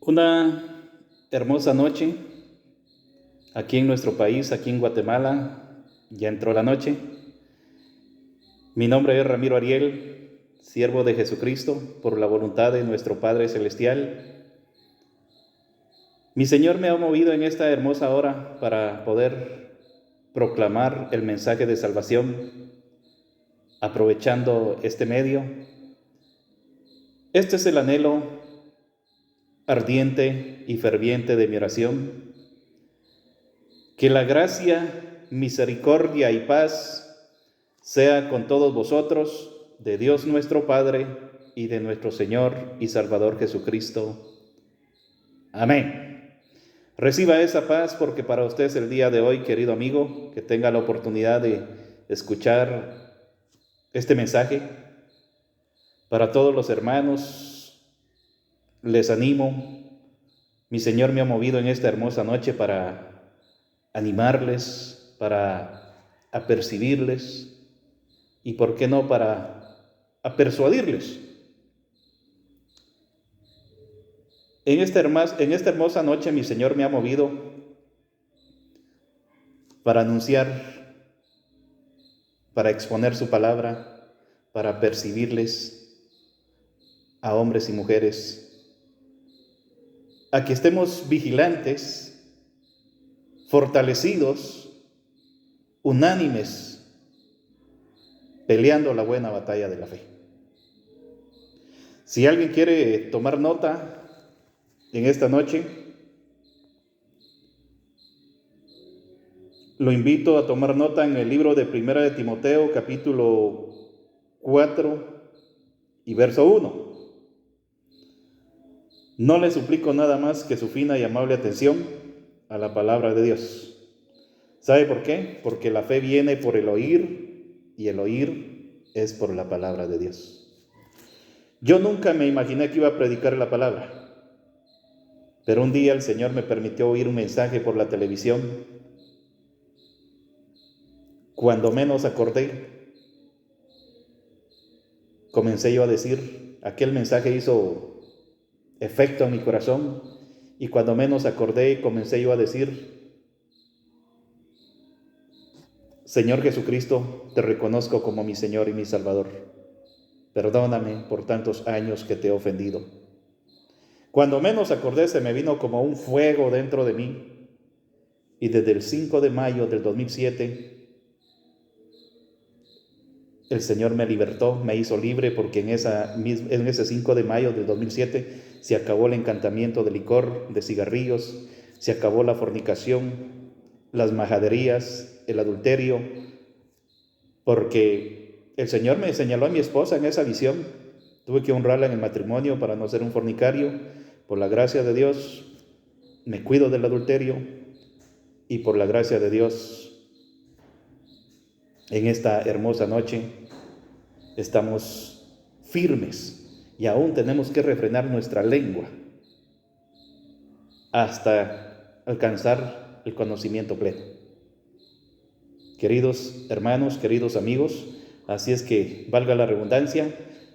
Una hermosa noche aquí en nuestro país, aquí en Guatemala. Ya entró la noche. Mi nombre es Ramiro Ariel, siervo de Jesucristo, por la voluntad de nuestro Padre Celestial. Mi Señor me ha movido en esta hermosa hora para poder proclamar el mensaje de salvación, aprovechando este medio. Este es el anhelo ardiente y ferviente de mi oración. Que la gracia, misericordia y paz sea con todos vosotros, de Dios nuestro Padre y de nuestro Señor y Salvador Jesucristo. Amén. Reciba esa paz porque para usted es el día de hoy, querido amigo, que tenga la oportunidad de escuchar este mensaje. Para todos los hermanos, les animo. Mi Señor me ha movido en esta hermosa noche para animarles, para apercibirles y, ¿por qué no, para persuadirles? En esta hermosa noche mi Señor me ha movido para anunciar, para exponer su palabra, para percibirles a hombres y mujeres, a que estemos vigilantes, fortalecidos, unánimes, peleando la buena batalla de la fe. Si alguien quiere tomar nota en esta noche, lo invito a tomar nota en el libro de Primera de Timoteo, capítulo 4 y verso 1. No le suplico nada más que su fina y amable atención a la palabra de Dios. ¿Sabe por qué? Porque la fe viene por el oír y el oír es por la palabra de Dios. Yo nunca me imaginé que iba a predicar la palabra, pero un día el Señor me permitió oír un mensaje por la televisión. Cuando menos acordé, comencé yo a decir, aquel mensaje hizo efecto en mi corazón, y cuando menos acordé, comencé yo a decir: Señor Jesucristo, te reconozco como mi Señor y mi Salvador. Perdóname por tantos años que te he ofendido. Cuando menos acordé, se me vino como un fuego dentro de mí, y desde el 5 de mayo del 2007, el Señor me libertó, me hizo libre, porque en ese 5 de mayo del 2007 se acabó el encantamiento de licor, de cigarrillos, se acabó la fornicación, las majaderías, el adulterio, porque el Señor me señaló a mi esposa en esa visión. Tuve que honrarla en el matrimonio para no ser un fornicario. Por la gracia de Dios me cuido del adulterio, y por la gracia de Dios en esta hermosa noche estamos firmes, y aún tenemos que refrenar nuestra lengua hasta alcanzar el conocimiento pleno. Queridos hermanos, queridos amigos, así es que, valga la redundancia,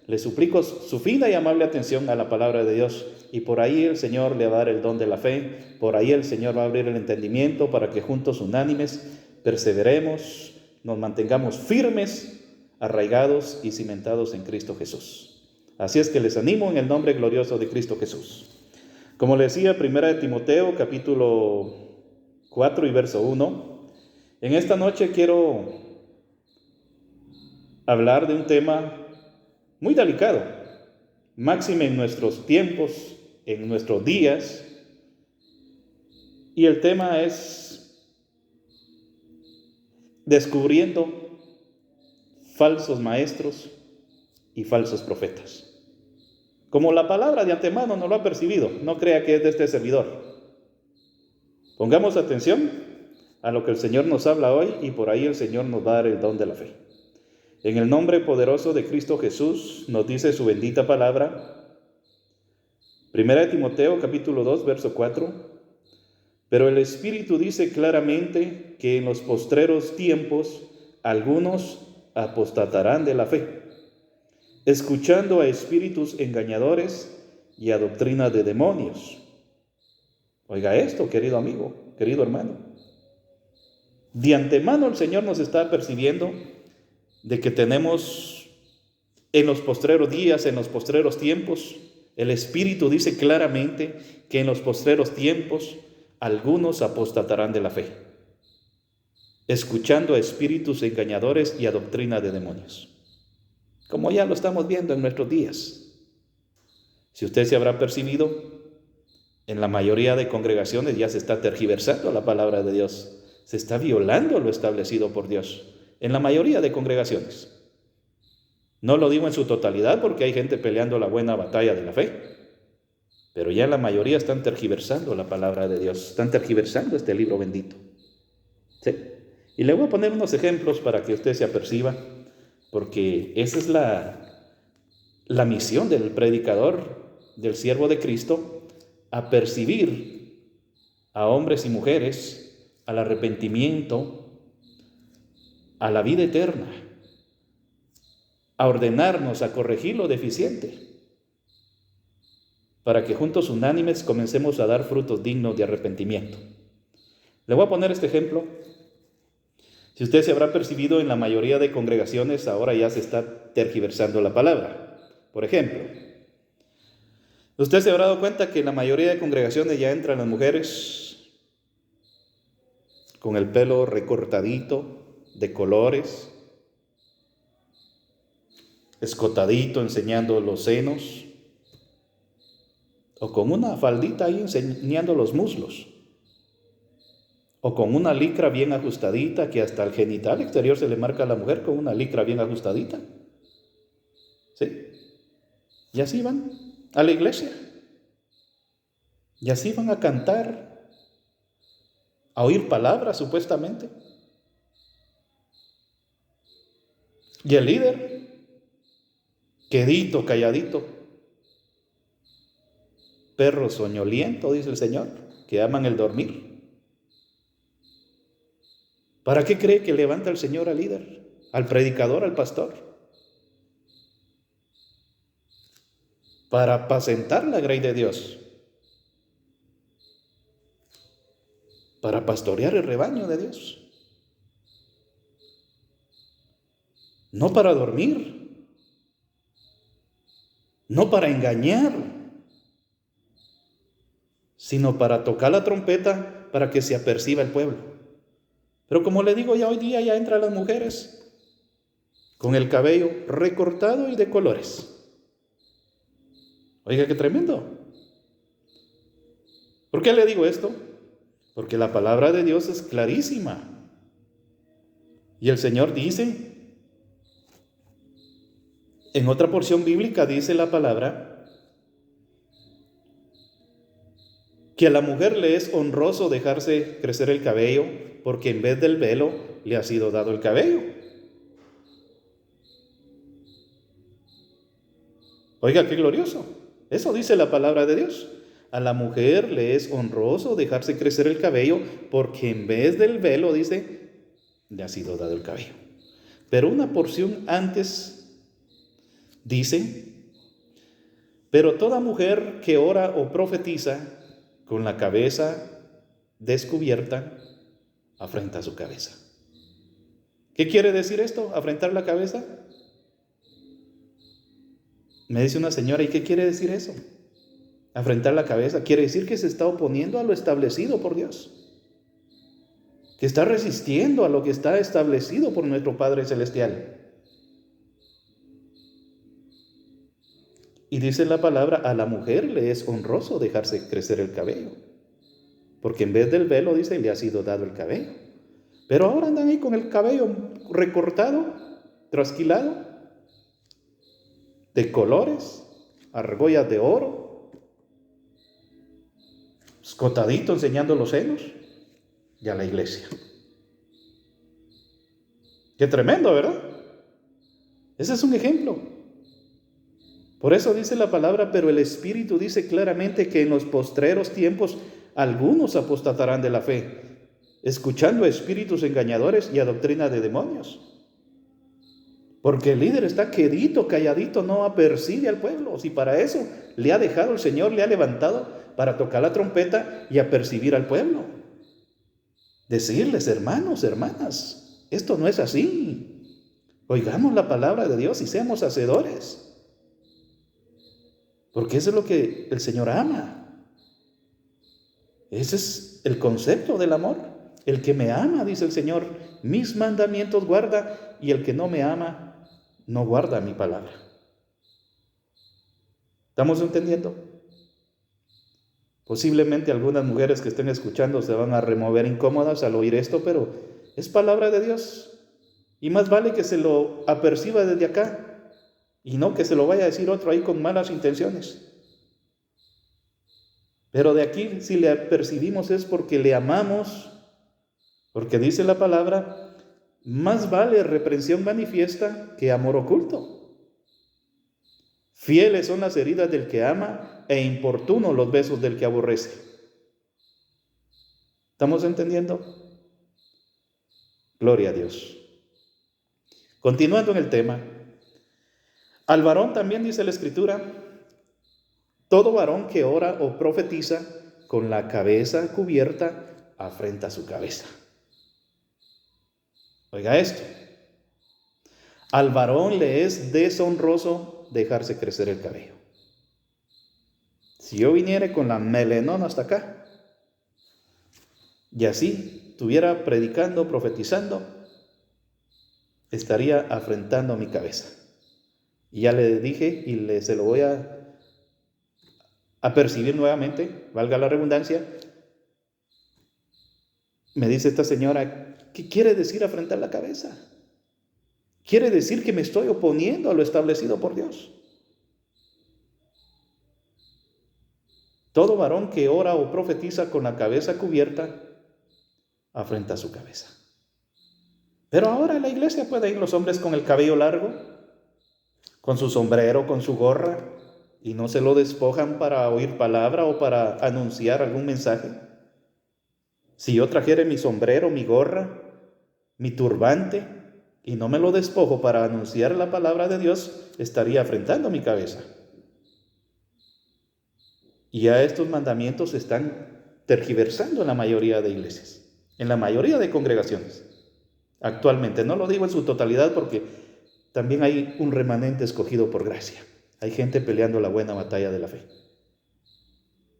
les suplico su fina y amable atención a la palabra de Dios, y por ahí el Señor le va a dar el don de la fe, por ahí el Señor va a abrir el entendimiento para que juntos, unánimes, perseveremos, nos mantengamos firmes, arraigados y cimentados en Cristo Jesús. Así es que les animo en el nombre glorioso de Cristo Jesús. Como le decía, Primera de Timoteo, capítulo 4 y verso 1, en esta noche quiero hablar de un tema muy delicado, máxime en nuestros tiempos, en nuestros días, y el tema es descubriendo falsos maestros y falsos profetas. Como la palabra de antemano no lo ha percibido, no crea que es de este servidor. Pongamos atención a lo que el Señor nos habla hoy, y por ahí el Señor nos va a dar el don de la fe. En el nombre poderoso de Cristo Jesús nos dice su bendita palabra. Primera de Timoteo, capítulo 2, verso 4. Pero el Espíritu dice claramente que en los postreros tiempos algunos apostatarán de la fe, escuchando a espíritus engañadores y a doctrina de demonios, Oiga esto, querido amigo, querido hermano. De antemano el Señor nos está apercibiendo de que tenemos en los postreros días, en los postreros tiempos, el Espíritu dice claramente que en los postreros tiempos algunos apostatarán de la fe, escuchando a espíritus engañadores y a doctrina de demonios, como ya lo estamos viendo en nuestros días. Si usted se habrá percibido, en la mayoría de congregaciones ya se está tergiversando la palabra de Dios, se está violando lo establecido por Dios, en la mayoría de congregaciones. No lo digo en su totalidad porque hay gente peleando la buena batalla de la fe, pero ya la mayoría están tergiversando la palabra de Dios, están tergiversando este libro bendito. ¿Sí? Y le voy a poner unos ejemplos para que usted se aperciba, porque esa es la misión del predicador, del siervo de Cristo, apercibir a hombres y mujeres al arrepentimiento, a la vida eterna, a ordenarnos, a corregir lo deficiente, para que juntos unánimes comencemos a dar frutos dignos de arrepentimiento. Le voy a poner este ejemplo. Si usted se habrá percibido, en la mayoría de congregaciones ahora ya se está tergiversando la palabra. Por ejemplo, usted se habrá dado cuenta que en la mayoría de congregaciones ya entran las mujeres con el pelo recortadito, de colores, escotadito, enseñando los senos, o con una faldita ahí enseñando los muslos, o con una licra bien ajustadita, que hasta el genital exterior se le marca a la mujer con una licra bien ajustadita. ¿Sí? Y así van a la iglesia, y así van a cantar, a oír palabras supuestamente. Y el líder, quedito, calladito, perro soñoliento, dice el Señor, que aman el dormir. ¿Para qué cree que levanta el Señor al líder, al predicador, al pastor? Para apacentar la grey de Dios, para pastorear el rebaño de Dios, no para dormir, no para engañar, sino para tocar la trompeta para que se aperciba el pueblo. Pero como le digo, ya hoy día ya entran las mujeres con el cabello recortado y de colores. Oiga, qué tremendo. ¿Por qué le digo esto? Porque la palabra de Dios es clarísima. Y el Señor dice, en otra porción bíblica dice la palabra, que a la mujer le es honroso dejarse crecer el cabello, porque en vez del velo le ha sido dado el cabello. Oiga, qué glorioso. Eso dice la palabra de Dios. A la mujer le es honroso dejarse crecer el cabello, porque en vez del velo, dice, le ha sido dado el cabello. Pero una porción antes dice, pero toda mujer que ora o profetiza con la cabeza descubierta, afrenta su cabeza. ¿Qué quiere decir esto? ¿Afrentar la cabeza? Me dice una señora, ¿y qué quiere decir eso? Afrentar la cabeza quiere decir que se está oponiendo a lo establecido por Dios, que está resistiendo a lo que está establecido por nuestro Padre Celestial. Y dice la palabra, a la mujer le es honroso dejarse crecer el cabello, porque en vez del velo, dice, le ha sido dado el cabello. Pero ahora andan ahí con el cabello recortado, trasquilado, de colores, argollas de oro, escotadito enseñando los senos, y a la iglesia. Qué tremendo, ¿verdad? Ese es un ejemplo. Por eso dice la palabra, pero el Espíritu dice claramente que en los postreros tiempos algunos apostatarán de la fe, escuchando a espíritus engañadores y a doctrina de demonios. Porque el líder está quedito, calladito, no apercibe al pueblo. Si para eso le ha dejado el Señor, le ha levantado para tocar la trompeta y apercibir al pueblo. Decirles, hermanos, hermanas, esto no es así. Oigamos la palabra de Dios y seamos hacedores. Porque eso es lo que el Señor ama. Ese es el concepto del amor. El que me ama, dice el Señor, mis mandamientos guarda, y el que no me ama, no guarda mi palabra. ¿Estamos entendiendo? Posiblemente algunas mujeres que estén escuchando se van a remover incómodas al oír esto, pero es palabra de Dios. Y más vale que se lo aperciba desde acá y no que se lo vaya a decir otro ahí con malas intenciones. Pero de aquí, si le apercibimos, es porque le amamos, porque dice la palabra, más vale reprensión manifiesta que amor oculto. Fieles son las heridas del que ama e importunos los besos del que aborrece. ¿Estamos entendiendo? Gloria a Dios. Continuando en el tema, al varón también dice la Escritura, todo varón que ora o profetiza con la cabeza cubierta afrenta su cabeza. Oiga esto, al varón le es deshonroso dejarse crecer el cabello. Si yo viniera con la melenona hasta acá y así estuviera predicando, profetizando, estaría afrentando mi cabeza. Y ya le dije y se lo voy a percibir nuevamente, valga la redundancia. Me dice esta señora, ¿qué quiere decir afrentar la cabeza? Quiere decir que me estoy oponiendo a lo establecido por Dios. Todo varón que ora o profetiza con la cabeza cubierta, afrenta su cabeza. Pero ahora en la iglesia pueden ir los hombres con el cabello largo, con su sombrero, con su gorra, y no se lo despojan para oír palabra o para anunciar algún mensaje. Si yo trajere mi sombrero, mi gorra, mi turbante, y no me lo despojo para anunciar la palabra de Dios, estaría afrentando mi cabeza. Y ya estos mandamientos se están tergiversando en la mayoría de iglesias, en la mayoría de congregaciones. Actualmente, no lo digo en su totalidad porque también hay un remanente escogido por gracia. Hay gente peleando la buena batalla de la fe.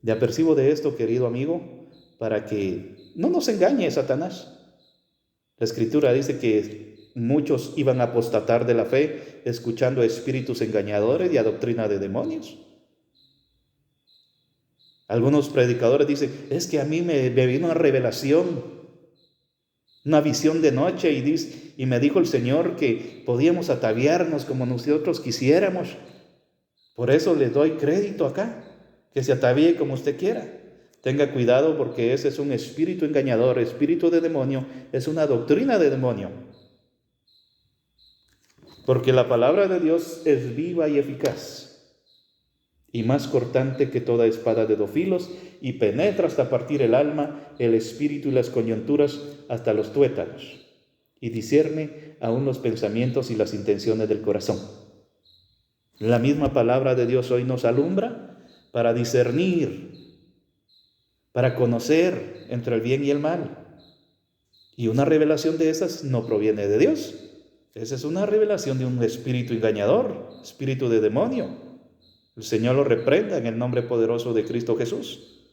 Ya percibo de esto, querido amigo, para que no nos engañe Satanás. La Escritura dice que muchos iban a apostatar de la fe escuchando a espíritus engañadores y a doctrina de demonios. Algunos predicadores dicen, es que a mí me vino una revelación, una visión de noche y me dijo el Señor que podíamos ataviarnos como nosotros quisiéramos. Por eso le doy crédito acá, que se atavíe como usted quiera. Tenga cuidado porque ese es un espíritu engañador, espíritu de demonio, es una doctrina de demonio. Porque la palabra de Dios es viva y eficaz, y más cortante que toda espada de 2 filos, y penetra hasta partir el alma, el espíritu y las coyunturas, hasta los tuétanos, y discierne aún los pensamientos y las intenciones del corazón. La misma palabra de Dios hoy nos alumbra para discernir, para conocer entre el bien y el mal. Y una revelación de esas no proviene de Dios. Esa es una revelación de un espíritu engañador, espíritu de demonio. El Señor lo reprenda en el nombre poderoso de Cristo Jesús.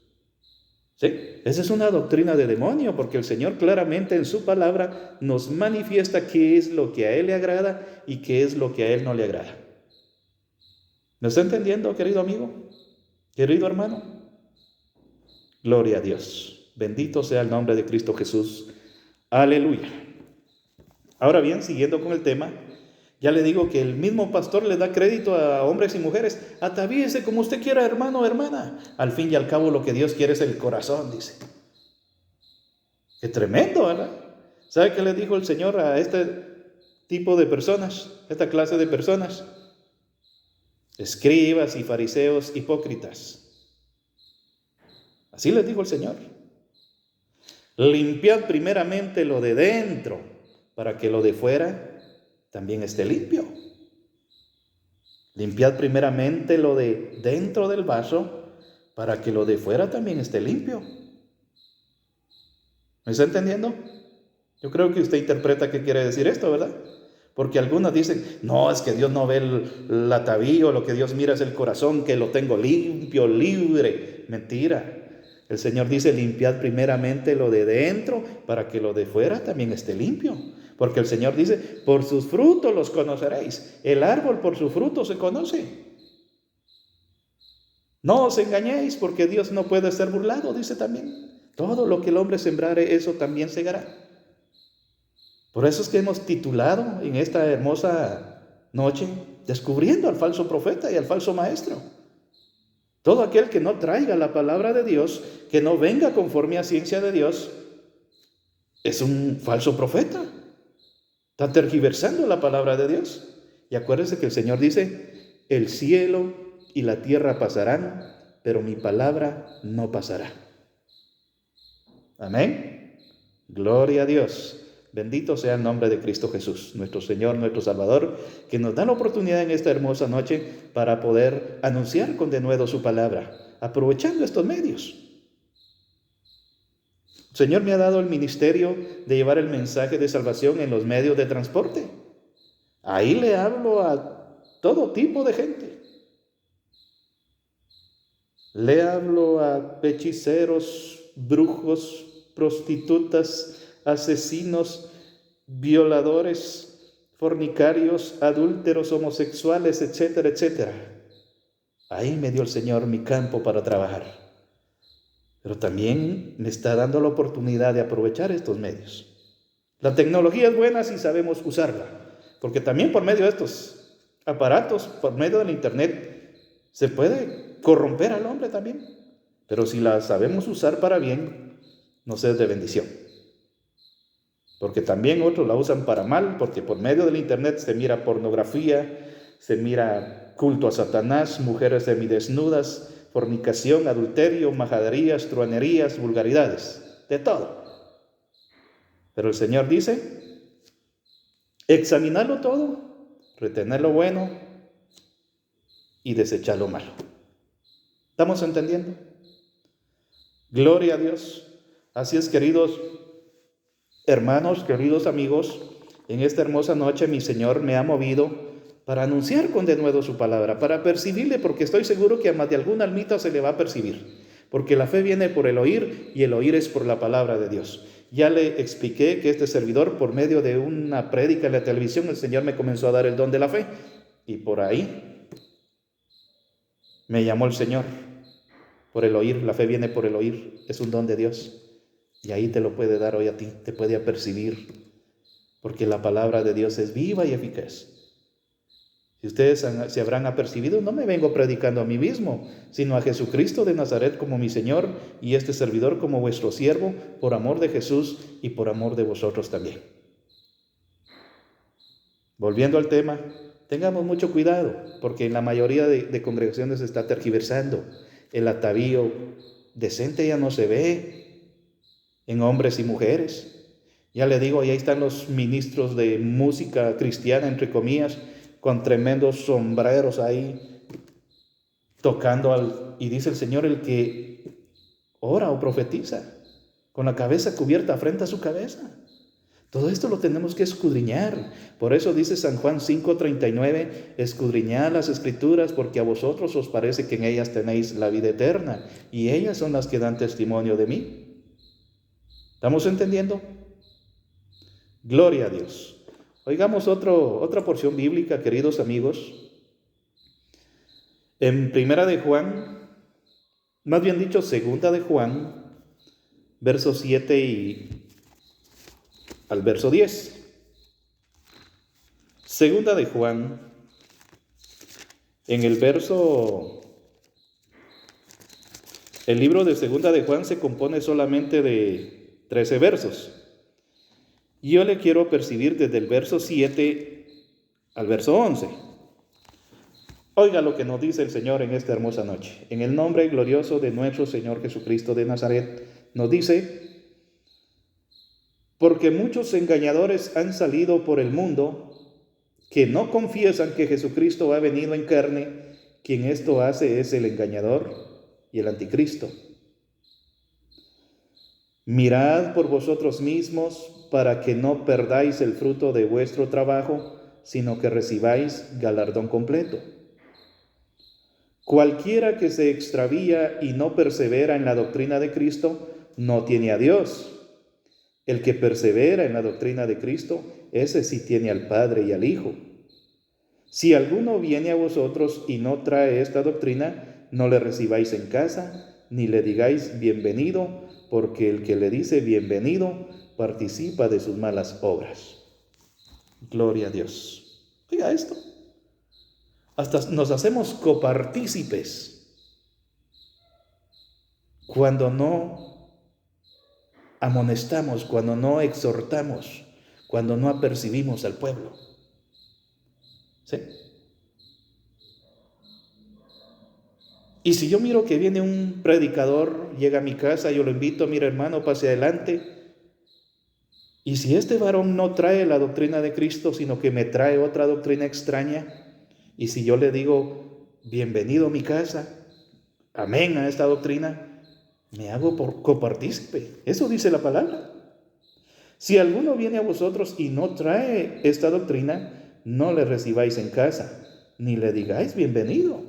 ¿Sí? Esa es una doctrina de demonio, porque el Señor claramente en su palabra nos manifiesta qué es lo que a Él le agrada y qué es lo que a Él no le agrada. ¿Me está entendiendo, querido amigo? Querido hermano. Gloria a Dios. Bendito sea el nombre de Cristo Jesús. Aleluya. Ahora bien, siguiendo con el tema, ya le digo que el mismo pastor le da crédito a hombres y mujeres. Atavíese como usted quiera, hermano o hermana. Al fin y al cabo lo que Dios quiere es el corazón, dice. Qué tremendo, ¿verdad? ¿Sabe qué le dijo el Señor a este tipo de personas, esta clase de personas? Escribas y fariseos hipócritas. Así les dijo el Señor. Limpiad primeramente lo de dentro, para que lo de fuera también esté limpio. Limpiad primeramente lo de dentro del vaso, para que lo de fuera también esté limpio. ¿Me está entendiendo? Yo creo que usted interpreta qué quiere decir esto, ¿verdad? Porque algunos dicen, no, es que Dios no ve el atavío, lo que Dios mira es el corazón, que lo tengo limpio, libre. Mentira. El Señor dice, limpiad primeramente lo de dentro para que lo de fuera también esté limpio. Porque el Señor dice, por sus frutos los conoceréis. El árbol por su fruto se conoce. No os engañéis, porque Dios no puede ser burlado, dice también. Todo lo que el hombre sembrare, eso también segará. Por eso es que hemos titulado en esta hermosa noche, descubriendo al falso profeta y al falso maestro. Todo aquel que no traiga la palabra de Dios, que no venga conforme a ciencia de Dios, es un falso profeta. Está tergiversando la palabra de Dios. Y acuérdense que el Señor dice, el cielo y la tierra pasarán, pero mi palabra no pasará. Amén. Gloria a Dios. Bendito sea el nombre de Cristo Jesús, nuestro Señor, nuestro Salvador, que nos da la oportunidad en esta hermosa noche para poder anunciar con denuedo su palabra, aprovechando estos medios. El Señor me ha dado el ministerio de llevar el mensaje de salvación en los medios de transporte. Ahí le hablo a todo tipo de gente. Le hablo a hechiceros, brujos, prostitutas, asesinos, violadores, fornicarios, adúlteros, homosexuales, etcétera, etcétera. Ahí me dio el Señor mi campo para trabajar. Pero también me está dando la oportunidad de aprovechar estos medios. La tecnología es buena si sabemos usarla, porque también por medio de estos aparatos, por medio del internet, se puede corromper al hombre también. Pero si la sabemos usar para bien, nos es de bendición. Porque también otros la usan para mal, porque por medio del internet se mira pornografía, se mira culto a Satanás, mujeres semidesnudas, fornicación, adulterio, majaderías, truanerías, vulgaridades, de todo. Pero el Señor dice, examinarlo todo, retener lo bueno y desechar lo malo. ¿Estamos entendiendo? Gloria a Dios. Así es, queridos hermanos, queridos amigos, en esta hermosa noche mi Señor me ha movido para anunciar con denuedo su palabra, para percibirle, porque estoy seguro que a más de alguna almita se le va a percibir, porque la fe viene por el oír y el oír es por la palabra de Dios. Ya le expliqué que este servidor, por medio de una prédica en la televisión, el Señor me comenzó a dar el don de la fe, y por ahí me llamó el Señor. Por el oír, la fe viene por el oír, es un don de Dios. Y ahí te lo puede dar hoy a ti, te puede apercibir, porque la palabra de Dios es viva y eficaz. Si ustedes se habrán apercibido, no me vengo predicando a mí mismo, sino a Jesucristo de Nazaret como mi Señor y este servidor como vuestro siervo, por amor de Jesús y por amor de vosotros también. Volviendo al tema, tengamos mucho cuidado, porque en la mayoría de congregaciones se está tergiversando. El atavío decente ya no se ve en hombres y mujeres. Ya le digo, ahí están los ministros de música cristiana, entre comillas, con tremendos sombreros ahí, tocando y dice el Señor, el que ora o profetiza, con la cabeza cubierta frente a su cabeza. Todo esto lo tenemos que escudriñar. Por eso dice San Juan 5:39, escudriñad las Escrituras, porque a vosotros os parece que en ellas tenéis la vida eterna, y ellas son las que dan testimonio de mí. ¿Estamos entendiendo? Gloria a Dios. Oigamos otra porción bíblica, queridos amigos. En Primera de Juan, más bien dicho, Segunda de Juan, versos 7 y al verso 10. Segunda de Juan, en el libro de Segunda de Juan se compone solamente de 13 versos. Y yo le quiero percibir desde el verso 7 al verso 11. Oiga lo que nos dice el Señor en esta hermosa noche. En el nombre glorioso de nuestro Señor Jesucristo de Nazaret, nos dice, porque muchos engañadores han salido por el mundo, que no confiesan que Jesucristo ha venido en carne. Quien esto hace es el engañador y el anticristo. Mirad por vosotros mismos para que no perdáis el fruto de vuestro trabajo, sino que recibáis galardón completo. Cualquiera que se extravía y no persevera en la doctrina de Cristo, no tiene a Dios. El que persevera en la doctrina de Cristo, ese sí tiene al Padre y al Hijo. Si alguno viene a vosotros y no trae esta doctrina, no le recibáis en casa, ni le digáis bienvenido, porque el que le dice bienvenido participa de sus malas obras. Gloria a Dios. Oiga esto. Hasta nos hacemos copartícipes cuando no amonestamos, cuando no exhortamos, cuando no apercibimos al pueblo. ¿Sí? Y si yo miro que viene un predicador, llega a mi casa, yo lo invito, mira hermano, pase adelante. Y si este varón no trae la doctrina de Cristo, sino que me trae otra doctrina extraña, y si yo le digo, bienvenido a mi casa, amén a esta doctrina, me hago por copartícipe. Eso dice la palabra. Si alguno viene a vosotros y no trae esta doctrina, no le recibáis en casa, ni le digáis bienvenido.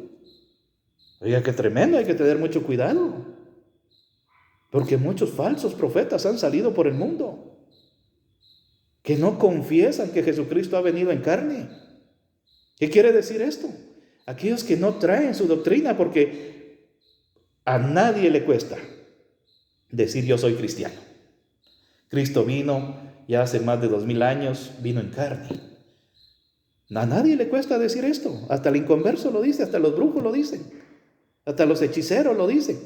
Oiga, qué tremendo, hay que tener mucho cuidado, porque muchos falsos profetas han salido por el mundo, que no confiesan que Jesucristo ha venido en carne. ¿Qué quiere decir esto? Aquellos que no traen su doctrina, porque a nadie le cuesta decir yo soy cristiano. Cristo vino ya hace más de 2000 años, vino en carne. A nadie le cuesta decir esto, hasta el inconverso lo dice, hasta los brujos lo dicen, hasta los hechiceros lo dicen.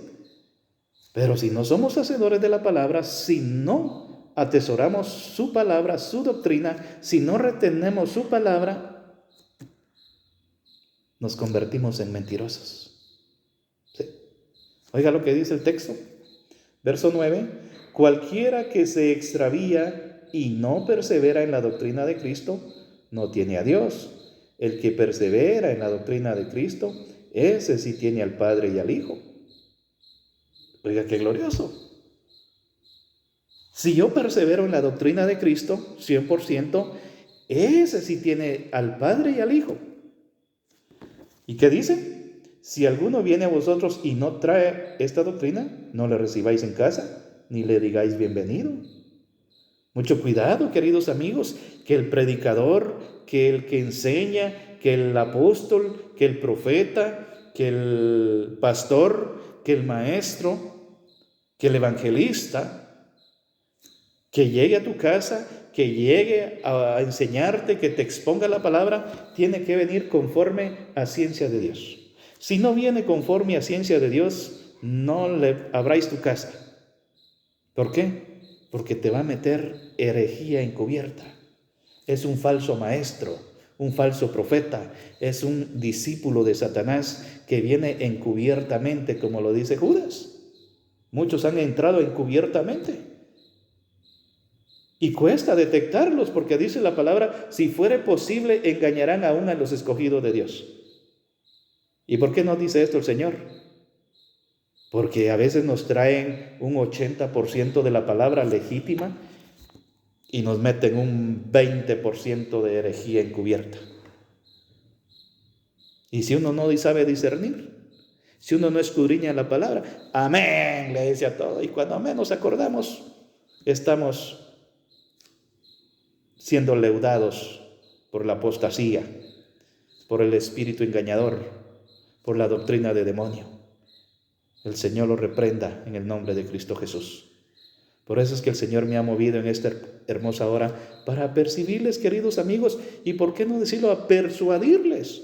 Pero si no somos hacedores de la palabra, si no atesoramos su palabra, su doctrina, si no retenemos su palabra, nos convertimos en mentirosos. ¿Sí? Oiga lo que dice el texto. Verso 9. Cualquiera que se extravía y no persevera en la doctrina de Cristo, no tiene a Dios. El que persevera en la doctrina de Cristo, ese sí tiene al Padre y al Hijo. Oiga, qué glorioso. Si yo persevero en la doctrina de Cristo, 100%, ese sí tiene al Padre y al Hijo. ¿Y qué dice? Si alguno viene a vosotros y no trae esta doctrina, no le recibáis en casa, ni le digáis bienvenido. Mucho cuidado, queridos amigos, que el predicador, que el que enseña, que el apóstol, que el profeta, que el pastor, que el maestro, que el evangelista, que llegue a tu casa, que llegue a enseñarte, que te exponga la palabra, tiene que venir conforme a ciencia de Dios. Si no viene conforme a ciencia de Dios, no le abráis tu casa. ¿Por qué? Porque te va a meter herejía encubierta. Es un falso maestro, un falso profeta, es un discípulo de Satanás que viene encubiertamente, como lo dice Judas. Muchos han entrado encubiertamente. Y cuesta detectarlos porque dice la palabra, si fuere posible, engañarán aún a los escogidos de Dios. ¿Y por qué no dice esto el Señor? Porque a veces nos traen un 80% de la palabra legítima y nos meten un 20% de herejía encubierta. Y si uno no sabe discernir, si uno no escudriña la palabra, amén, le dice a todo. Y cuando menos acordamos, estamos siendo leudados por la apostasía, por el espíritu engañador, por la doctrina de demonio. El Señor lo reprenda en el nombre de Cristo Jesús. Por eso es que el Señor me ha movido en esta hermosa hora para percibirles, queridos amigos, y por qué no decirlo, a persuadirles,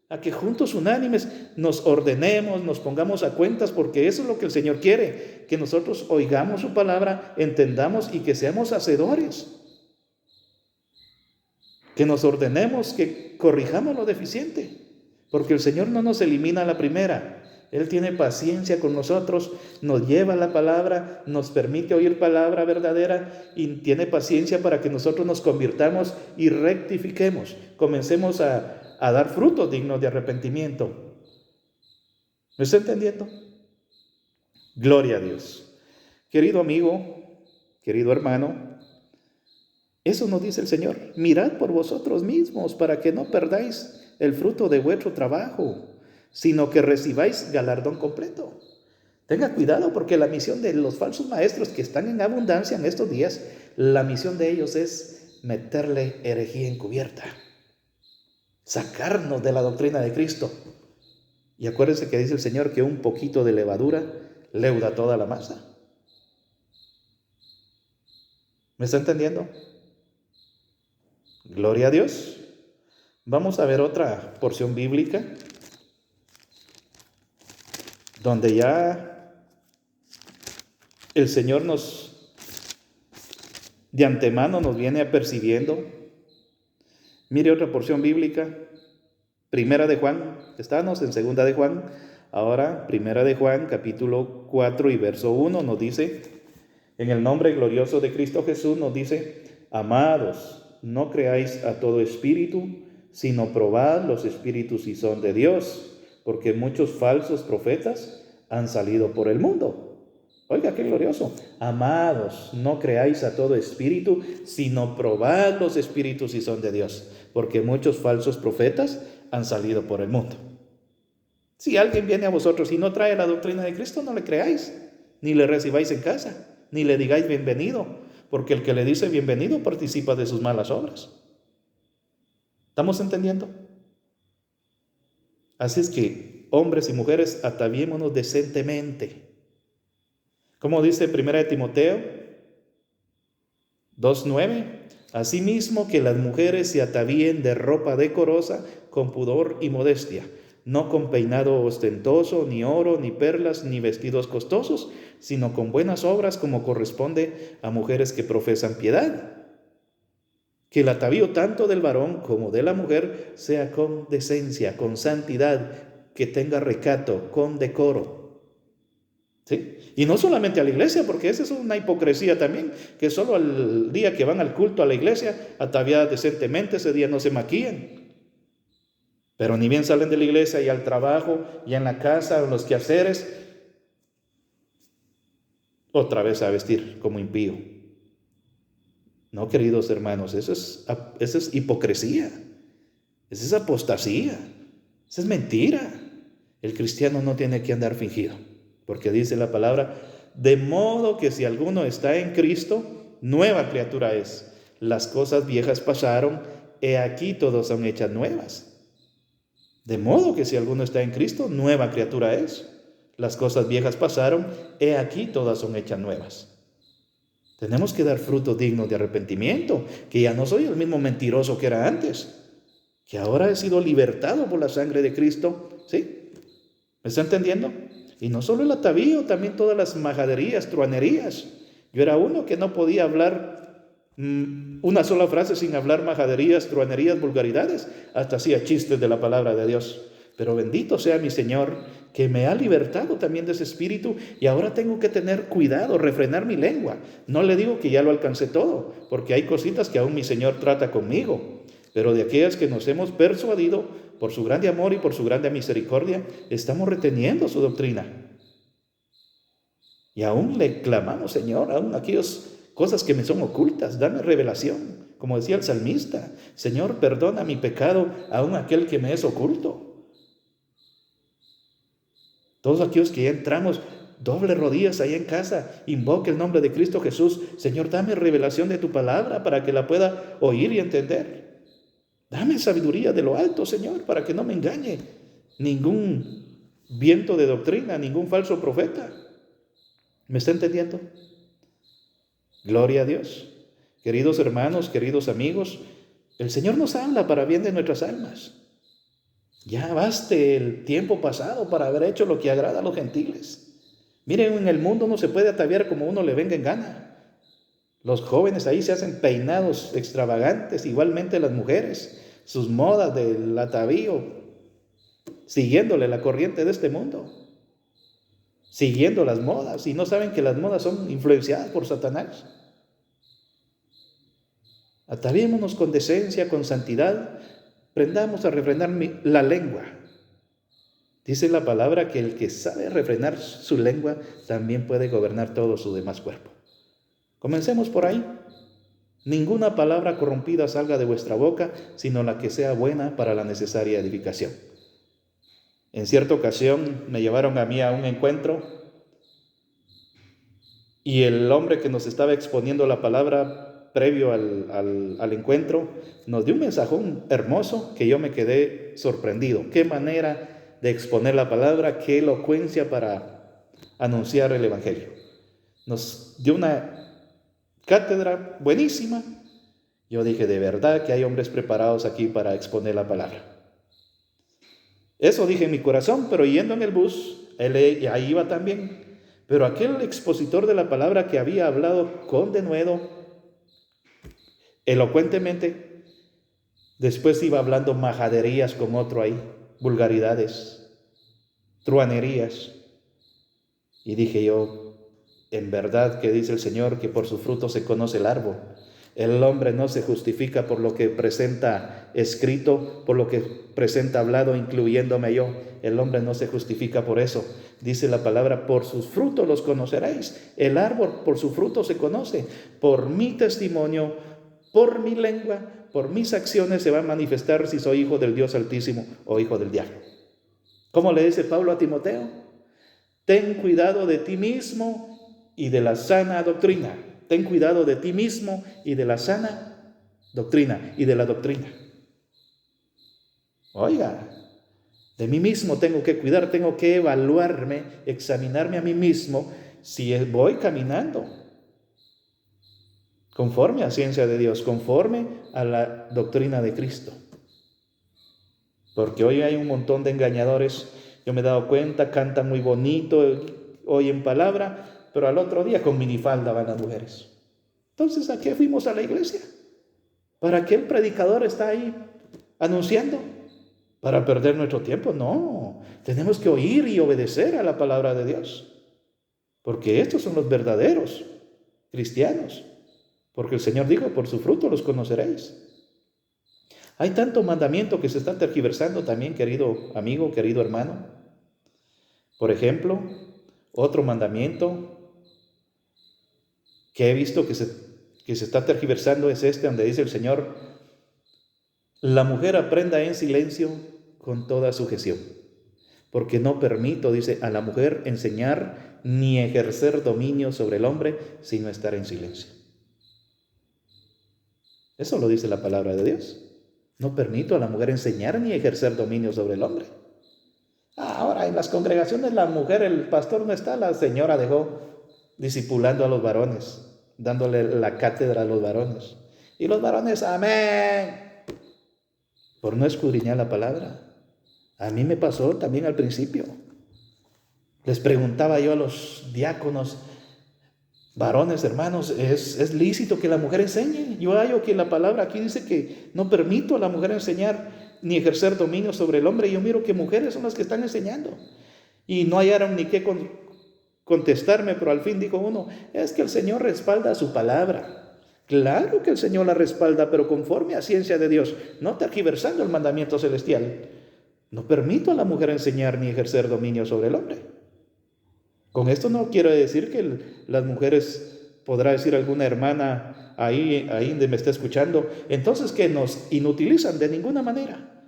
a que juntos unánimes nos ordenemos, nos pongamos a cuentas, porque eso es lo que el Señor quiere, que nosotros oigamos su palabra, entendamos y que seamos hacedores. Que nos ordenemos, que corrijamos lo deficiente, porque el Señor no nos elimina a la primera. Él tiene paciencia con nosotros, nos lleva la palabra, nos permite oír palabra verdadera y tiene paciencia para que nosotros nos convirtamos y rectifiquemos. Comencemos a dar frutos dignos de arrepentimiento. ¿Me está entendiendo? Gloria a Dios. Querido amigo, querido hermano, eso nos dice el Señor. Mirad por vosotros mismos para que no perdáis el fruto de vuestro trabajo, sino que recibáis galardón completo. Tenga cuidado porque la misión de los falsos maestros que están en abundancia en estos días, la misión de ellos es meterle herejía encubierta, sacarnos de la doctrina de Cristo. Y acuérdense que dice el Señor que un poquito de levadura leuda toda la masa. ¿Me está entendiendo? Gloria a Dios. Vamos a ver otra porción bíblica donde ya el Señor de antemano nos viene apercibiendo. Mire otra porción bíblica, Primera de Juan, estábamos en Segunda de Juan, ahora Primera de Juan, capítulo 4 y verso 1 nos dice, en el nombre glorioso de Cristo Jesús nos dice, amados, no creáis a todo espíritu, sino probad los espíritus si son de Dios, porque muchos falsos profetas han salido por el mundo. Oiga, qué glorioso. Amados, no creáis a todo espíritu, sino probad los espíritus si son de Dios, porque muchos falsos profetas han salido por el mundo. Si alguien viene a vosotros y no trae la doctrina de Cristo, no le creáis, ni le recibáis en casa, ni le digáis bienvenido, porque el que le dice bienvenido participa de sus malas obras. ¿Estamos entendiendo? Así es que, hombres y mujeres, ataviémonos decentemente. Como dice 1 Timoteo 2:9, asimismo que las mujeres se atavíen de ropa decorosa, con pudor y modestia, no con peinado ostentoso, ni oro, ni perlas, ni vestidos costosos, sino con buenas obras como corresponde a mujeres que profesan piedad. Que el atavío tanto del varón como de la mujer sea con decencia, con santidad, que tenga recato, con decoro. ¿Sí? Y no solamente a la iglesia, porque esa es una hipocresía también, que solo al día que van al culto a la iglesia, ataviadas decentemente, ese día no se maquillan. Pero ni bien salen de la iglesia y al trabajo, y en la casa, o en los quehaceres, otra vez a vestir como impío. No, queridos hermanos, eso es hipocresía, eso es apostasía, eso es mentira. El cristiano no tiene que andar fingido, porque dice la palabra, de modo que si alguno está en Cristo, nueva criatura es. Las cosas viejas pasaron, he aquí todas son hechas nuevas. De modo que si alguno está en Cristo, nueva criatura es. Las cosas viejas pasaron, he aquí todas son hechas nuevas. Tenemos que dar frutos dignos de arrepentimiento, que ya no soy el mismo mentiroso que era antes, que ahora he sido libertado por la sangre de Cristo. ¿Sí? ¿Me está entendiendo? Y no solo el atavío, también todas las majaderías, truanerías. Yo era uno que no podía hablar una sola frase sin hablar majaderías, truanerías, vulgaridades. Hasta hacía chistes de la palabra de Dios. Pero bendito sea mi Señor, que me ha libertado también de ese espíritu, y ahora tengo que tener cuidado, refrenar mi lengua. No le digo que ya lo alcancé todo, porque hay cositas que aún mi Señor trata conmigo. Pero de aquellas que nos hemos persuadido por su grande amor y por su grande misericordia, estamos reteniendo su doctrina. Y aún le clamamos, Señor, aún aquellas cosas que me son ocultas, dame revelación. Como decía el salmista, Señor, perdona mi pecado, aún aquel que me es oculto. Todos aquellos que ya entramos, doble rodillas ahí en casa, invoque el nombre de Cristo Jesús. Señor, dame revelación de tu palabra para que la pueda oír y entender. Dame sabiduría de lo alto, Señor, para que no me engañe ningún viento de doctrina, ningún falso profeta. ¿Me está entendiendo? Gloria a Dios. Queridos hermanos, queridos amigos, el Señor nos habla para bien de nuestras almas. Ya baste el tiempo pasado para haber hecho lo que agrada a los gentiles. Miren, en el mundo no se puede ataviar como uno le venga en gana. Los jóvenes ahí se hacen peinados extravagantes, igualmente las mujeres, sus modas del atavío, siguiéndole la corriente de este mundo, siguiendo las modas, y no saben que las modas son influenciadas por Satanás. Ataviémonos con decencia, con santidad, aprendamos a refrenar la lengua. Dice la palabra que el que sabe refrenar su lengua también puede gobernar todo su demás cuerpo. Comencemos por ahí. Ninguna palabra corrompida salga de vuestra boca, sino la que sea buena para la necesaria edificación. En cierta ocasión me llevaron a mí a un encuentro y el hombre que nos estaba exponiendo la palabra previo al encuentro nos dio un mensajón hermoso que yo me quedé sorprendido. Qué manera de exponer la palabra, qué elocuencia para anunciar el evangelio. Nos dio una cátedra buenísima. Yo dije, de verdad que hay hombres preparados aquí para exponer la palabra. Eso dije en mi corazón, pero yendo en el bus, ahí iba también. Pero aquel expositor de la palabra que había hablado con denuedo, elocuentemente, después iba hablando majaderías con otro ahí, vulgaridades, truanerías. Y dije yo, en verdad que dice el Señor que por su fruto se conoce el árbol. El hombre no se justifica por lo que presenta escrito, por lo que presenta hablado, incluyéndome yo. El hombre no se justifica por eso. Dice la palabra, por sus frutos los conoceréis. El árbol por su fruto se conoce. Por mi testimonio, por mi lengua, por mis acciones se va a manifestar si soy hijo del Dios Altísimo o hijo del diablo. ¿Cómo le dice Pablo a Timoteo? Ten cuidado de ti mismo y de la sana doctrina. Ten cuidado de ti mismo y de la sana doctrina y de la doctrina. Oiga, de mí mismo tengo que cuidar, tengo que evaluarme, examinarme a mí mismo si voy caminando conforme a la ciencia de Dios, conforme a la doctrina de Cristo. Porque hoy hay un montón de engañadores, yo me he dado cuenta, cantan muy bonito, oyen palabra, pero al otro día con minifalda van las mujeres. Entonces, ¿a qué fuimos a la iglesia? ¿Para qué el predicador está ahí anunciando? ¿Para perder nuestro tiempo? No, tenemos que oír y obedecer a la palabra de Dios. Porque estos son los verdaderos cristianos. Porque el Señor dijo, por su fruto los conoceréis. Hay tanto mandamiento que se está tergiversando también, querido amigo, querido hermano. Por ejemplo, otro mandamiento que he visto que se está tergiversando es este, donde dice el Señor, la mujer aprenda en silencio con toda sujeción, porque no permito, dice, a la mujer enseñar ni ejercer dominio sobre el hombre, sino estar en silencio. Eso lo dice la palabra de Dios. No permito a la mujer enseñar ni ejercer dominio sobre el hombre. Ahora, en las congregaciones la mujer, el pastor no está, la señora dejó discipulando a los varones, dándole la cátedra a los varones. Y los varones, amén, por no escudriñar la palabra. A mí me pasó también al principio. Les preguntaba yo a los diáconos, varones, hermanos, ¿es lícito que la mujer enseñe? Yo hallo que la palabra aquí dice que no permito a la mujer enseñar ni ejercer dominio sobre el hombre. Y yo miro que mujeres son las que están enseñando. Y no hallaron ni qué contestarme, pero al fin dijo uno, es que el Señor respalda su palabra. Claro que el Señor la respalda, pero conforme a ciencia de Dios, no tergiversando el mandamiento celestial. No permito a la mujer enseñar ni ejercer dominio sobre el hombre. Con esto no quiero decir que las mujeres, podrá decir alguna hermana ahí donde me está escuchando, entonces que nos inutilizan de ninguna manera.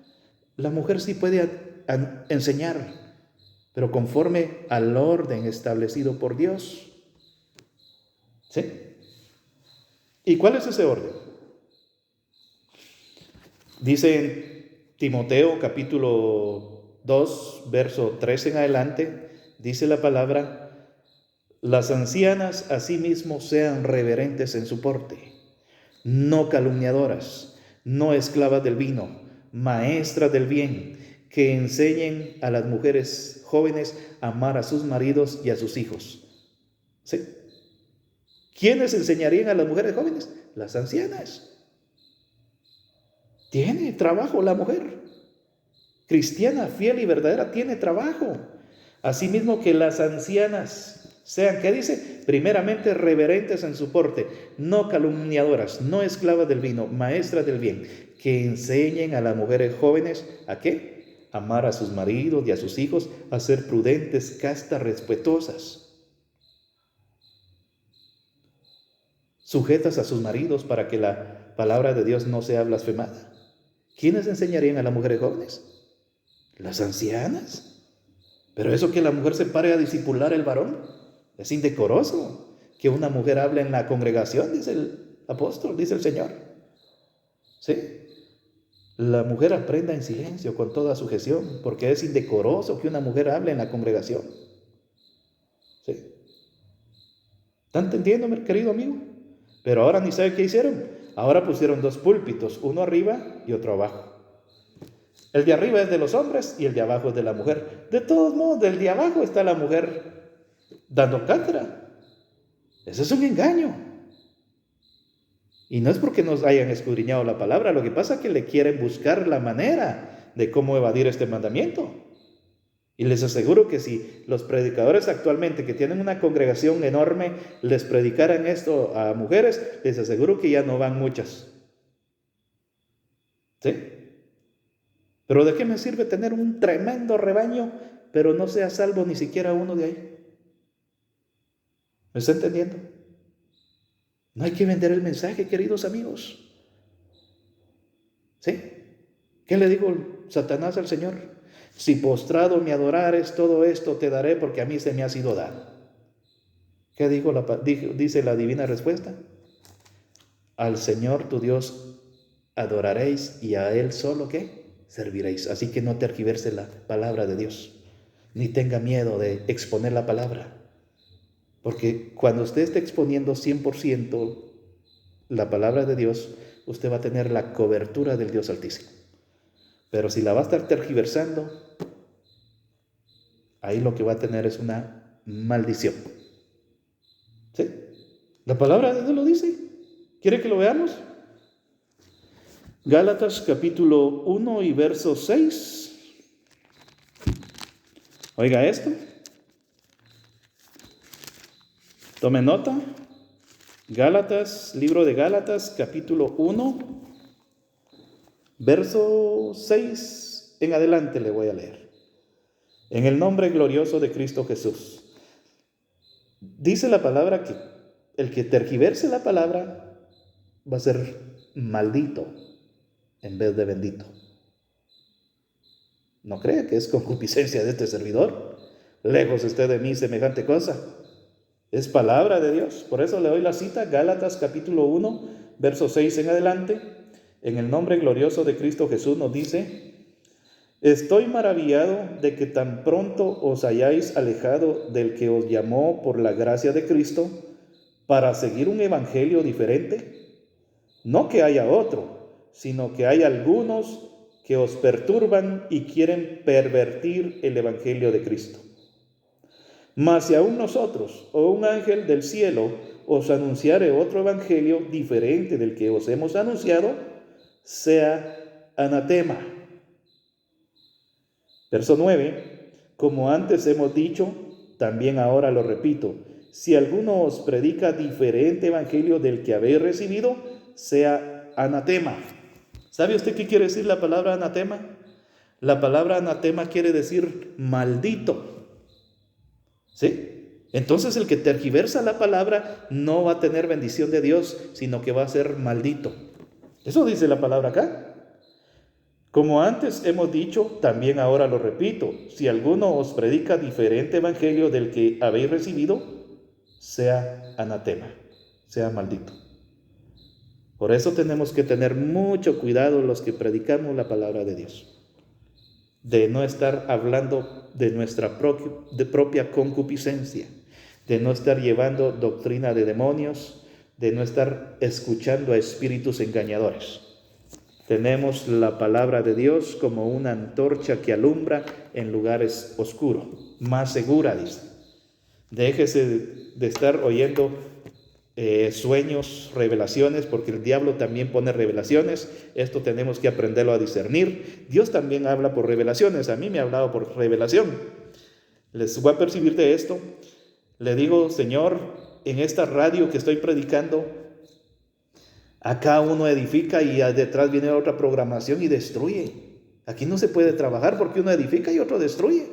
La mujer sí puede enseñar, pero conforme al orden establecido por Dios. ¿Sí? ¿Y cuál es ese orden? Dice en Timoteo capítulo 2, verso 3 en adelante, dice la palabra, las ancianas asimismo sean reverentes en su porte, no calumniadoras, no esclavas del vino, maestras del bien, que enseñen a las mujeres jóvenes a amar a sus maridos y a sus hijos. ¿Sí? ¿Quiénes enseñarían a las mujeres jóvenes? Las ancianas. Tiene trabajo la mujer. Cristiana, fiel y verdadera, tiene trabajo. Asimismo que las ancianas sean, ¿qué dice? Primeramente reverentes en su porte, no calumniadoras, no esclavas del vino, maestras del bien, que enseñen a las mujeres jóvenes, ¿a qué? amar a sus maridos y a sus hijos, a ser prudentes, castas, respetuosas, sujetas a sus maridos para que la palabra de Dios no sea blasfemada. ¿Quiénes enseñarían a las mujeres jóvenes? Las ancianas. Pero eso que la mujer se pare a discipular el varón es indecoroso. Que una mujer hable en la congregación, dice el apóstol, dice el Señor. ¿Sí? La mujer aprenda en silencio con toda sujeción, porque es indecoroso que una mujer hable en la congregación. ¿Sí? ¿Están entendiendo, mi querido amigo? Pero ahora ni sabe qué hicieron. Ahora pusieron 2 púlpitos, uno arriba y otro abajo. El de arriba es de los hombres y el de abajo es de la mujer. De todos modos, del de abajo está la mujer dando cátedra. Eso es un engaño. Y no es porque nos hayan escudriñado la palabra, lo que pasa es que le quieren buscar la manera de cómo evadir este mandamiento. Y les aseguro que si los predicadores actualmente que tienen una congregación enorme les predicaran esto a mujeres, les aseguro que ya no van muchas. ¿Sí? Pero ¿de qué me sirve tener un tremendo rebaño, pero no sea salvo ni siquiera uno de ahí? ¿Me está entendiendo? No hay que vender el mensaje, queridos amigos. ¿Sí? ¿Qué le digo Satanás al Señor? Si postrado me adorares, todo esto te daré porque a mí se me ha sido dado. ¿Qué dice la divina respuesta? Al Señor tu Dios adoraréis y a Él solo, ¿qué? Serviréis. Así que no tergiverse la palabra de Dios, ni tenga miedo de exponer la palabra. Porque cuando usted esté exponiendo 100% la palabra de Dios, usted va a tener la cobertura del Dios Altísimo. Pero si la va a estar tergiversando, ahí lo que va a tener es una maldición. ¿Sí? La palabra de Dios lo dice. ¿Quiere que lo veamos? Gálatas capítulo 1 y verso 6. Oiga esto. Tome nota. Gálatas, libro de Gálatas, capítulo 1, verso 6 en adelante le voy a leer. En el nombre glorioso de Cristo Jesús. Dice la palabra que el que tergiverse la palabra va a ser maldito en vez de bendito. No crea que es concupiscencia de este servidor. Lejos esté de mí semejante cosa. Es palabra de Dios. Por eso le doy la cita, Gálatas capítulo 1, verso 6 en adelante. En el nombre glorioso de Cristo Jesús nos dice: estoy maravillado de que tan pronto os hayáis alejado del que os llamó por la gracia de Cristo para seguir un evangelio diferente. No que haya otro, sino que hay algunos que os perturban y quieren pervertir el evangelio de Cristo. Mas si aún nosotros o un ángel del cielo os anunciare otro evangelio diferente del que os hemos anunciado, sea anatema. Verso 9. Como antes hemos dicho, también ahora lo repito, si alguno os predica diferente evangelio del que habéis recibido, sea anatema. ¿Sabe usted qué quiere decir la palabra anatema? La palabra anatema quiere decir maldito. ¿Sí? Entonces el que tergiversa la palabra no va a tener bendición de Dios, sino que va a ser maldito. Eso dice la palabra acá. Como antes hemos dicho, también ahora lo repito, si alguno os predica diferente evangelio del que habéis recibido, sea anatema, sea maldito. Por eso tenemos que tener mucho cuidado los que predicamos la palabra de Dios, de no estar hablando de nuestra propia concupiscencia, de no estar llevando doctrina de demonios, de no estar escuchando a espíritus engañadores. Tenemos la palabra de Dios como una antorcha que alumbra en lugares oscuros, más segura, dice. Déjese de estar oyendo sueños, revelaciones, porque el diablo también pone revelaciones. Esto tenemos que aprenderlo a discernir. Dios también habla por revelaciones. A mí me ha hablado por revelación. Les voy a percibir de esto. Le digo: Señor, en esta radio que estoy predicando, acá uno edifica y detrás viene otra programación y destruye. Aquí no se puede trabajar porque uno edifica y otro destruye.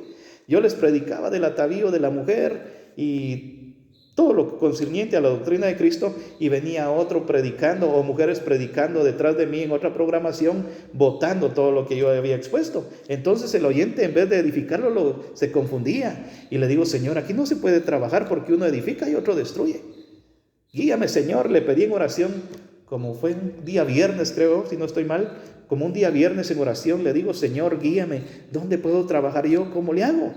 Yo les predicaba del atavío de la mujer y todo lo concerniente a la doctrina de Cristo, y venía otro predicando o mujeres predicando detrás de mí en otra programación, votando todo lo que yo había expuesto. Entonces el oyente, en vez de edificarlo, se confundía. Y le digo: Señor, aquí no se puede trabajar porque uno edifica y otro destruye. Guíame, Señor. Le pedí en oración, como fue un día viernes, creo, si no estoy mal, como un día viernes en oración, le digo: Señor, guíame. ¿Dónde puedo trabajar yo? ¿Cómo le hago?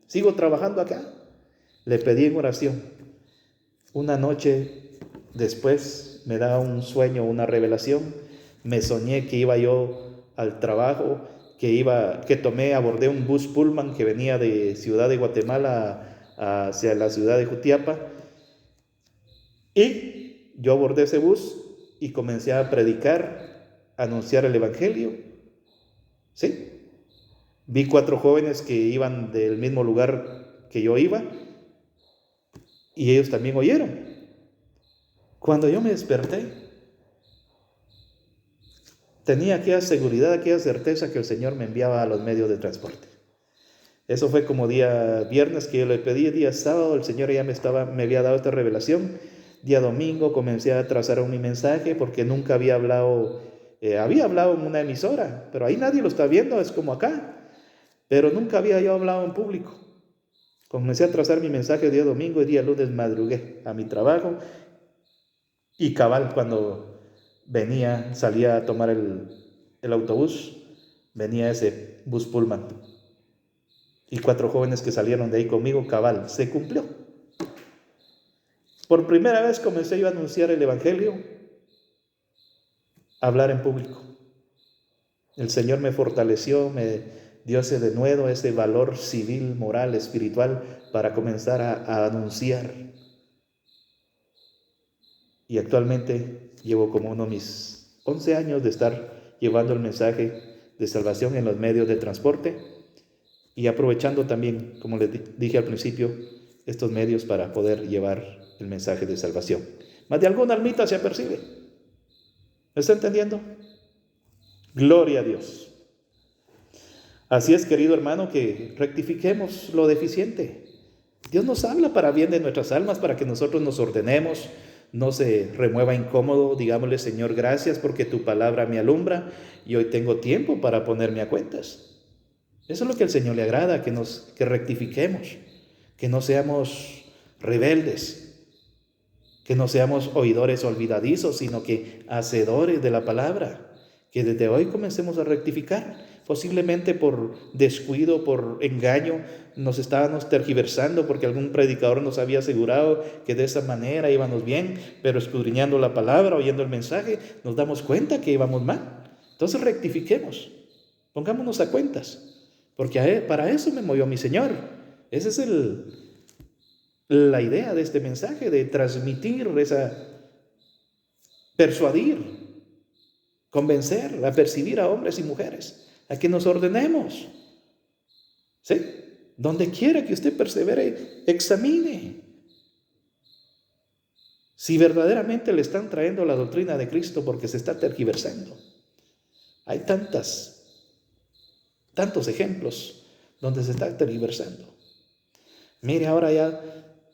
¿Sigo trabajando acá? Le pedí en oración. Una noche después me da un sueño, una revelación. Me soñé que iba yo al trabajo, abordé un bus Pullman que venía de Ciudad de Guatemala hacia la ciudad de Jutiapa. Y yo abordé ese bus y comencé a predicar, a anunciar el evangelio. ¿Sí? Vi 4 jóvenes que iban del mismo lugar que yo iba, y ellos también oyeron. Cuando yo me desperté, tenía aquella seguridad, aquella certeza que el Señor me enviaba a los medios de transporte. Eso fue como día viernes que yo le pedí. Día sábado el Señor ya me había dado esta revelación. Día domingo comencé a trazar mi mensaje, porque nunca había hablado en una emisora, pero ahí nadie lo está viendo, es como acá. Pero nunca había yo hablado en público. Comencé a trazar mi mensaje día domingo, y día lunes madrugué a mi trabajo, y cabal, cuando salía a tomar el autobús, venía ese bus Pullman. Y 4 jóvenes que salieron de ahí conmigo, cabal, se cumplió. Por primera vez comencé yo a anunciar el evangelio, a hablar en público. El Señor me fortaleció, me dio ese denuedo, ese valor civil, moral, espiritual, para comenzar a anunciar. Y actualmente llevo como mis 11 años de estar llevando el mensaje de salvación en los medios de transporte, y aprovechando también, como les dije al principio, estos medios para poder llevar el mensaje de salvación. Más de alguna almita se apercibe. ¿Me está entendiendo? Gloria a Dios. Así es, querido hermano, que rectifiquemos lo deficiente. Dios nos habla para bien de nuestras almas, para que nosotros nos ordenemos, no se remueva incómodo. Digámosle: Señor, gracias porque tu palabra me alumbra y hoy tengo tiempo para ponerme a cuentas. Eso es lo que al Señor le agrada, que rectifiquemos, que no seamos rebeldes, que no seamos oidores olvidadizos, sino que hacedores de la palabra, que desde hoy comencemos a rectificar. Posiblemente por descuido, por engaño, nos estábamos tergiversando porque algún predicador nos había asegurado que de esa manera íbamos bien, pero escudriñando la palabra, oyendo el mensaje, nos damos cuenta que íbamos mal. Entonces rectifiquemos, pongámonos a cuentas, porque para eso me movió mi Señor. Esa es la idea de este mensaje, de transmitir persuadir, convencer, apercibir a hombres y mujeres a que nos ordenemos. ¿Sí? Donde quiera que usted persevere, examine si verdaderamente le están trayendo la doctrina de Cristo, porque se está tergiversando. Hay tantos ejemplos donde se está tergiversando. Mire, ahora ya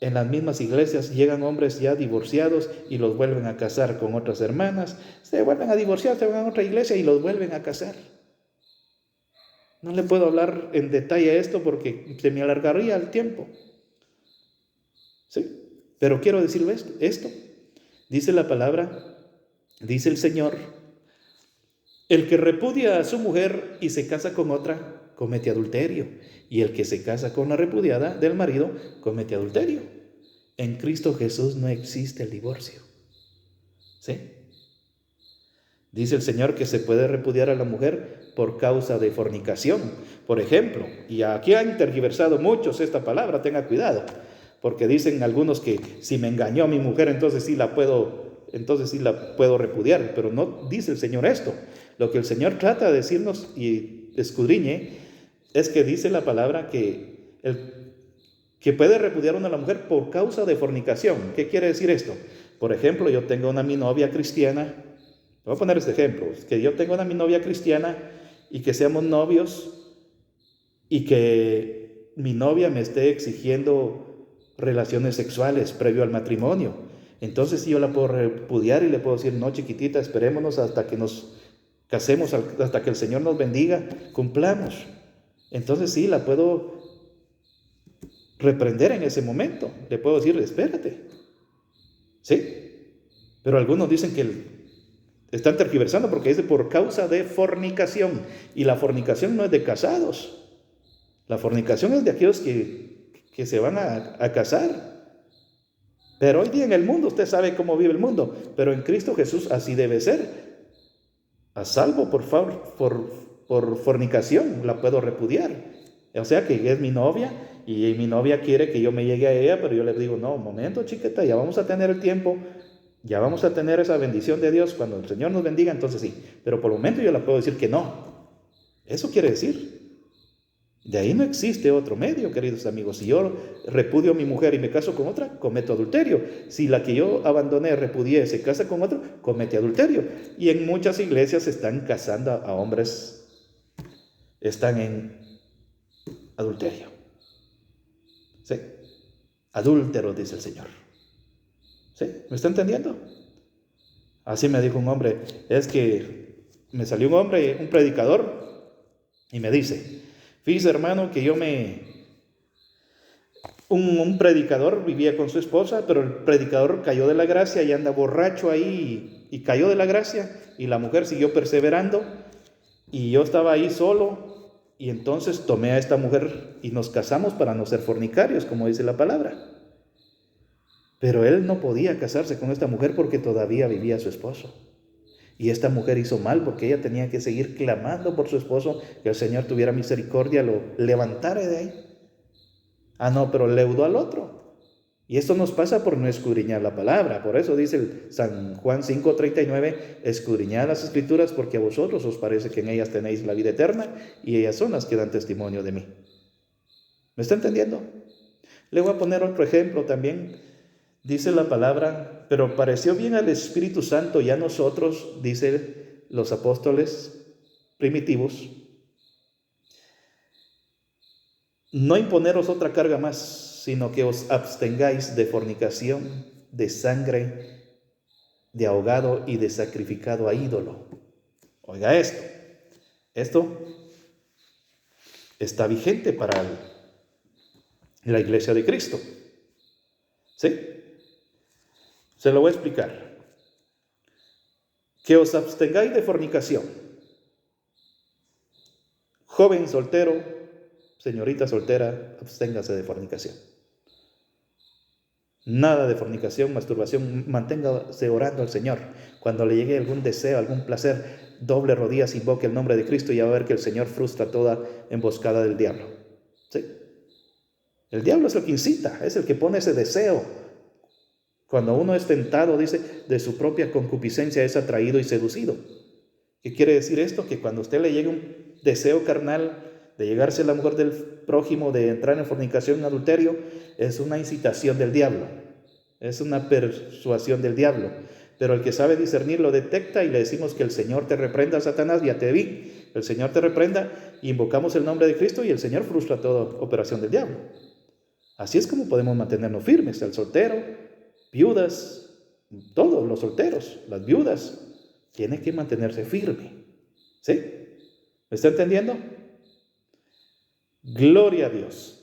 en las mismas iglesias llegan hombres ya divorciados y los vuelven a casar con otras hermanas. Se vuelven a divorciar, se van a otra iglesia y los vuelven a casar. No le puedo hablar en detalle a esto porque se me alargaría el tiempo. ¿Sí? Pero quiero decirles esto. Dice la palabra, dice el Señor: el que repudia a su mujer y se casa con otra, comete adulterio. Y el que se casa con la repudiada del marido, comete adulterio. En Cristo Jesús no existe el divorcio. ¿Sí? Dice el Señor que se puede repudiar a la mujer por causa de fornicación, por ejemplo. Y aquí han tergiversado muchos esta palabra, tenga cuidado. Porque dicen algunos que si me engañó mi mujer, entonces sí la puedo repudiar. Pero no dice el Señor esto. Lo que el Señor trata de decirnos, y escudriñe, es que dice la palabra que puede repudiar a la mujer por causa de fornicación. ¿Qué quiere decir esto? Por ejemplo, mi novia cristiana. Voy a poner este ejemplo, que yo tengo mi novia cristiana y que seamos novios y que mi novia me esté exigiendo relaciones sexuales previo al matrimonio. Entonces sí, yo la puedo repudiar y le puedo decir, no, chiquitita, esperémonos hasta que nos casemos, hasta que el Señor nos bendiga, cumplamos. Entonces sí, la puedo reprender en ese momento. Le puedo decir, espérate. ¿Sí? Pero algunos dicen que están tergiversando porque dice por causa de fornicación. Y la fornicación no es de casados. La fornicación es de aquellos que se van a casar. Pero hoy día en el mundo, usted sabe cómo vive el mundo, pero en Cristo Jesús así debe ser. A salvo por fornicación, la puedo repudiar. O sea que ella es mi novia y mi novia quiere que yo me llegue a ella, pero yo le digo, no, un momento, chiquita, ya vamos a tener el tiempo, ya vamos a tener esa bendición de Dios. Cuando el Señor nos bendiga, entonces sí. Pero por el momento yo la puedo decir que no. Eso quiere decir. De ahí no existe otro medio, queridos amigos. Si yo repudio a mi mujer y me caso con otra, cometo adulterio. Si la que yo abandoné, repudié, se casa con otro, comete adulterio. Y en muchas iglesias están casando a hombres, están en adulterio. ¿Sí? Adúlteros, dice el Señor. ¿Sí? ¿Me está entendiendo? Así me dijo un hombre, es que me salió un hombre, un predicador, y me dice, fíjese hermano que un predicador vivía con su esposa, pero el predicador cayó de la gracia y anda borracho ahí y cayó de la gracia y la mujer siguió perseverando y yo estaba ahí solo y entonces tomé a esta mujer y nos casamos para no ser fornicarios, como dice la palabra. Pero él no podía casarse con esta mujer porque todavía vivía su esposo. Y esta mujer hizo mal porque ella tenía que seguir clamando por su esposo, que el Señor tuviera misericordia, lo levantara de ahí. Ah, no, pero leudó al otro. Y esto nos pasa por no escudriñar la palabra. Por eso dice el San Juan 5:39, escudriñad las escrituras porque a vosotros os parece que en ellas tenéis la vida eterna y ellas son las que dan testimonio de mí. ¿Me está entendiendo? Le voy a poner otro ejemplo también. Dice la palabra, pero pareció bien al Espíritu Santo y a nosotros, dice los apóstoles primitivos, no imponeros otra carga más, sino que os abstengáis de fornicación, de sangre, de ahogado y de sacrificado a ídolo. Oiga esto está vigente para la iglesia de Cristo. ¿Sí? Se lo voy a explicar. Que os abstengáis de fornicación. Joven soltero, señorita soltera, absténgase de fornicación. Nada de fornicación, masturbación, manténgase orando al Señor. Cuando le llegue algún deseo, algún placer, doble rodillas, invoque el nombre de Cristo y ya va a ver que el Señor frustra toda emboscada del diablo. ¿Sí? El diablo es el que incita, es el que pone ese deseo. Cuando uno es tentado, dice, de su propia concupiscencia es atraído y seducido. ¿Qué quiere decir esto? Que cuando a usted le llegue un deseo carnal de llegarse a la mujer del prójimo, de entrar en fornicación, en adulterio, es una incitación del diablo, es una persuasión del diablo. Pero el que sabe discernir lo detecta y le decimos que el Señor te reprenda, Satanás, ya te vi, el Señor te reprenda, invocamos el nombre de Cristo y el Señor frustra toda operación del diablo. Así es como podemos mantenernos firmes, el soltero, viudas, todos los solteros, las viudas, tienen que mantenerse firme. ¿Sí? ¿Me está entendiendo? Gloria a Dios.